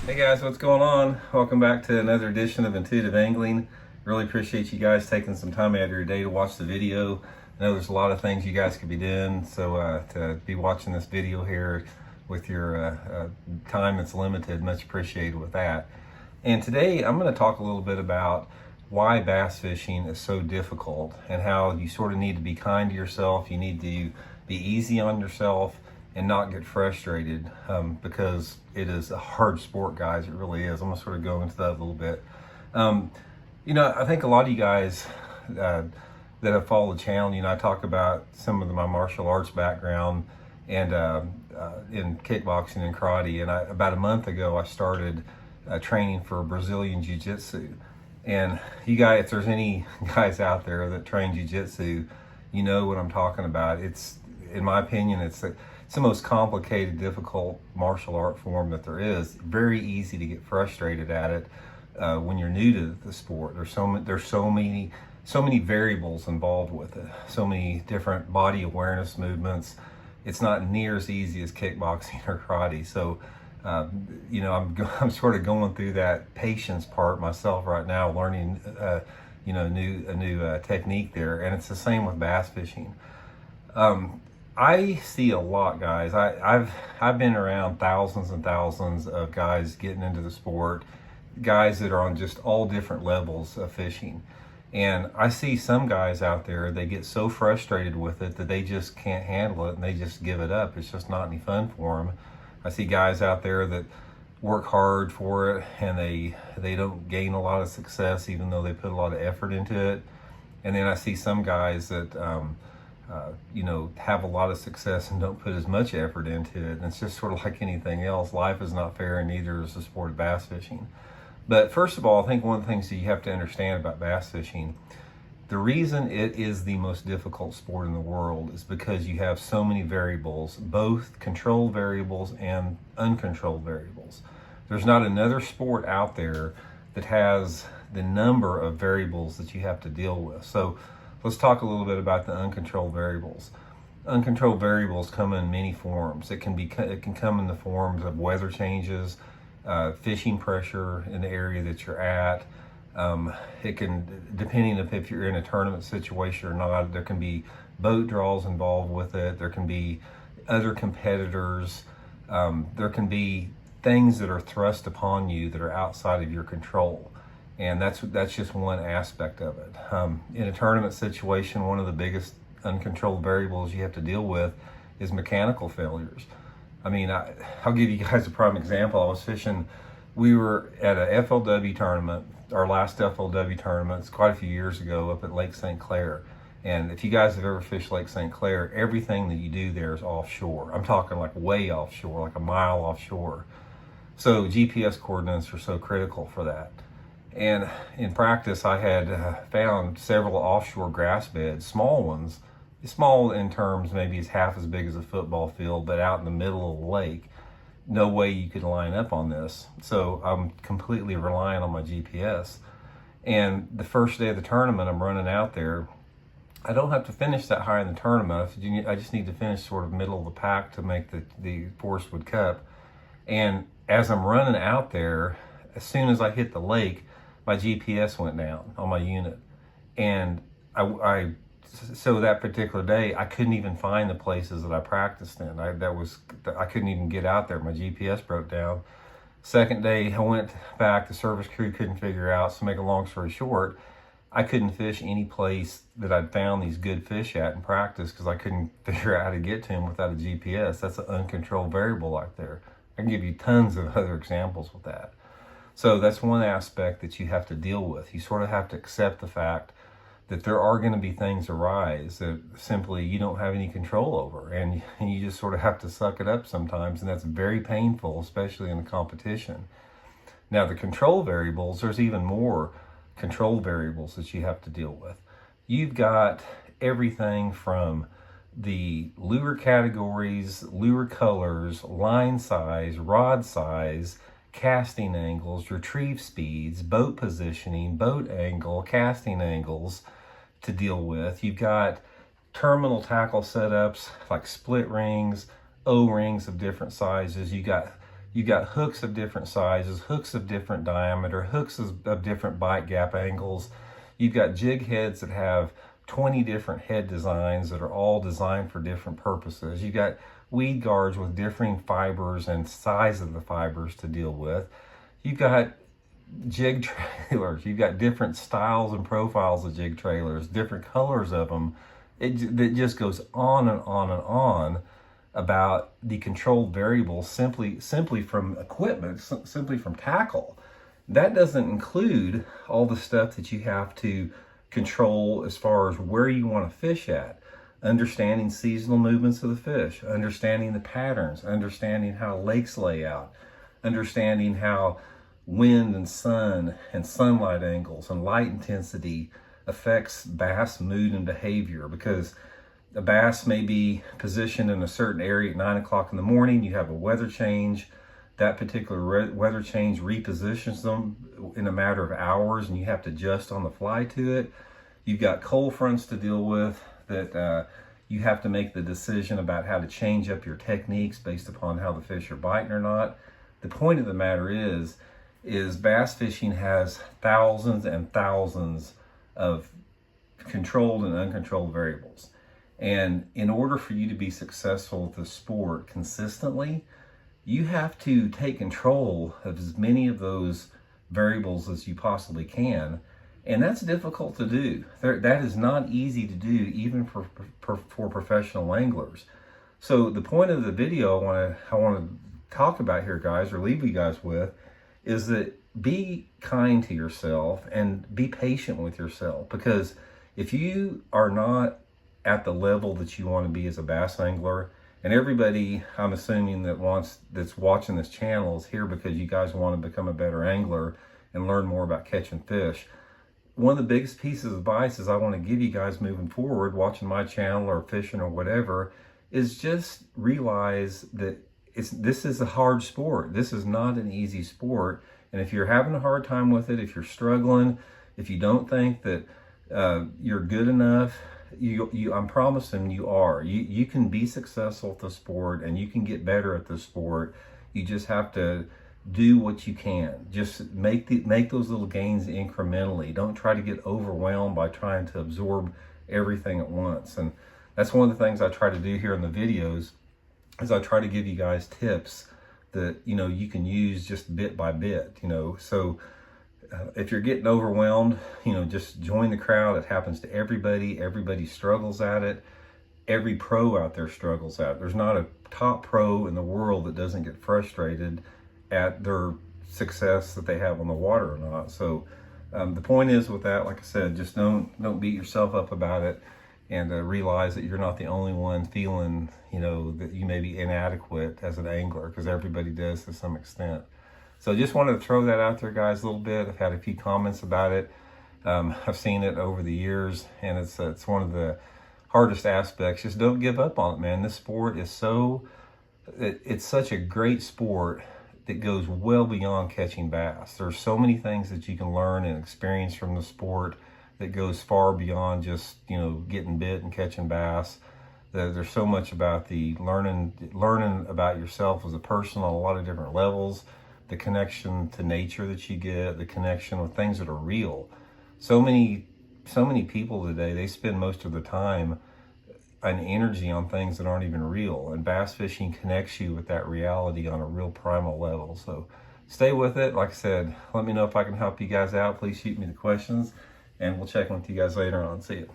Hey guys, what's going on? Welcome back to another edition of Intuitive Angling. Really appreciate you guys taking some time out of your day to watch the video. I know there's a lot of things you guys could be doing, so to be watching this video here with your time that's limited, much appreciated with that. And today I'm going to talk a little bit about why bass fishing is so difficult and how you sort of need to be kind to yourself. You need to be easy on yourself and not get frustrated because it is a hard sport, guys. It really is. I'm gonna sort of go into that a little bit. I think a lot of you guys that have followed the channel, I talk about some of my martial arts background and in kickboxing and karate. And about a month ago, I started training for Brazilian Jiu-Jitsu. And you guys, if there's any guys out there that train Jiu-Jitsu, you know what I'm talking about. It's, in my opinion, it's the most complicated, difficult martial art form that there is. Very easy to get frustrated at it when you're new to the sport. There's so many variables involved with it. So many different body awareness movements. It's not near as easy as kickboxing or karate. So, I'm sort of going through that patience part myself right now, learning, a new technique there, and it's the same with bass fishing. I see a lot, guys. I've been around thousands and thousands of guys getting into the sport, guys that are on just all different levels of fishing. And I see some guys out there, they get so frustrated with it that they just can't handle it and they just give it up. It's just not any fun for them. I see guys out there that work hard for it and they don't gain a lot of success even though they put a lot of effort into it. And then I see some guys that have a lot of success and don't put as much effort into it. And it's just sort of like anything else. Life is not fair, and neither is the sport of bass fishing. But first of all, I think one of the things that you have to understand about bass fishing, the reason it is the most difficult sport in the world is because you have so many variables, both controlled variables and uncontrolled variables. There's not another sport out there that has the number of variables that you have to deal with. So let's talk a little bit about the uncontrolled variables. Uncontrolled variables come in many forms. It can come in the forms of weather changes, fishing pressure in the area that you're at. It can, depending if you're in a tournament situation or not, there can be boat draws involved with it. There can be other competitors. There can be things that are thrust upon you that are outside of your control. And that's just one aspect of it. In a tournament situation, one of the biggest uncontrolled variables you have to deal with is mechanical failures. I mean, I'll give you guys a prime example. I was fishing, we were at a FLW tournament, our last FLW tournament, it's quite a few years ago, up at Lake St. Clair. And if you guys have ever fished Lake St. Clair, everything that you do there is offshore. I'm talking like way offshore, like a mile offshore. So GPS coordinates are so critical for that. And in practice, I had found several offshore grass beds, small ones, small in terms maybe it's half as big as a football field, but out in the middle of the lake. No way you could line up on this. So I'm completely relying on my GPS. And the first day of the tournament, I'm running out there. I don't have to finish that high in the tournament. I just need to finish sort of middle of the pack to make the Forest Wood Cup. And as I'm running out there, as soon as I hit the lake, my GPS went down on my unit. And so that particular day, I couldn't even find the places that I practiced in. I couldn't even get out there. My GPS broke down. Second day, I went back. The service crew couldn't figure out. So, make a long story short, I couldn't fish any place that I'd found these good fish at in practice because I couldn't figure out how to get to them without a GPS. That's an uncontrolled variable right there. I can give you tons of other examples with that. So that's one aspect that you have to deal with. You sort of have to accept the fact that there are going to be things arise that simply you don't have any control over, and you just sort of have to suck it up sometimes, and that's very painful, especially in a competition. Now, the control variables, there's even more control variables that you have to deal with. You've got everything from the lure categories, lure colors, line size, rod size, casting angles, retrieve speeds, boat positioning, boat angle, casting angles to deal with. You've got terminal tackle setups like split rings, O-rings of different sizes. You You've got hooks of different sizes, hooks of different diameter, hooks of different bite gap angles. You've got jig heads that have 20 different head designs that are all designed for different purposes. You've got weed guards with differing fibers and size of the fibers to deal with. You've got jig trailers. You've got different styles and profiles of jig trailers, different colors of them. It just goes on and on and on about the controlled variables simply from equipment, simply from tackle. That doesn't include all the stuff that you have to control as far as where you want to fish at, understanding seasonal movements of the fish, understanding the patterns, understanding how lakes lay out, understanding how wind and sun and sunlight angles and light intensity affects bass mood and behavior, because a bass may be positioned in a certain area at 9 o'clock in the morning. You have a weather change. That particular weather change repositions them in a matter of hours, and you have to adjust on the fly to it. You've got cold fronts to deal with that you have to make the decision about how to change up your techniques based upon how the fish are biting or not. The point of the matter is bass fishing has thousands and thousands of controlled and uncontrolled variables. And in order for you to be successful with the sport consistently, you have to take control of as many of those variables as you possibly can. And that's difficult to do. That is not easy to do, even for professional anglers. So the point of the video I want to talk about here, guys, or leave you guys with, is that be kind to yourself and be patient with yourself. Because if you are not at the level that you want to be as a bass angler, and everybody, I'm assuming, that's watching this channel is here because you guys want to become a better angler and learn more about catching fish. One of the biggest pieces of advice is I want to give you guys moving forward, watching my channel or fishing or whatever, is just realize that this is a hard sport. This is not an easy sport. And if you're having a hard time with it, if you're struggling, if you don't think that you're good enough, I'm promising you are. You can be successful at the sport, and you can get better at the sport. You just have to do what you can. Just make those little gains incrementally. Don't try to get overwhelmed by trying to absorb everything at once. And that's one of the things I try to do here in the videos, is I try to give you guys tips that you can use just bit by bit. So if you're getting overwhelmed, just join the crowd. It happens to everybody. Everybody struggles at it. Every pro out there struggles at it. There's not a top pro in the world that doesn't get frustrated at their success that they have on the water or not. So the point is with that, like I said, just don't beat yourself up about it, and realize that you're not the only one feeling, that you may be inadequate as an angler, because everybody does to some extent. So just wanted to throw that out there, guys, a little bit. I've had a few comments about it. I've seen it over the years, and it's one of the hardest aspects. Just don't give up on it, man. This sport is it's such a great sport that goes well beyond catching bass. There's so many things that you can learn and experience from the sport that goes far beyond just, getting bit and catching bass. There's so much about the learning about yourself as a person on a lot of different levels, the connection to nature that you get, the connection with things that are real. So many people today, they spend most of the time and energy on things that aren't even real, and bass fishing connects you with that reality on a real primal level. So stay with it. Like I said, let me know if I can help you guys out. Please shoot me the questions, and we'll check in with you guys later on. See you.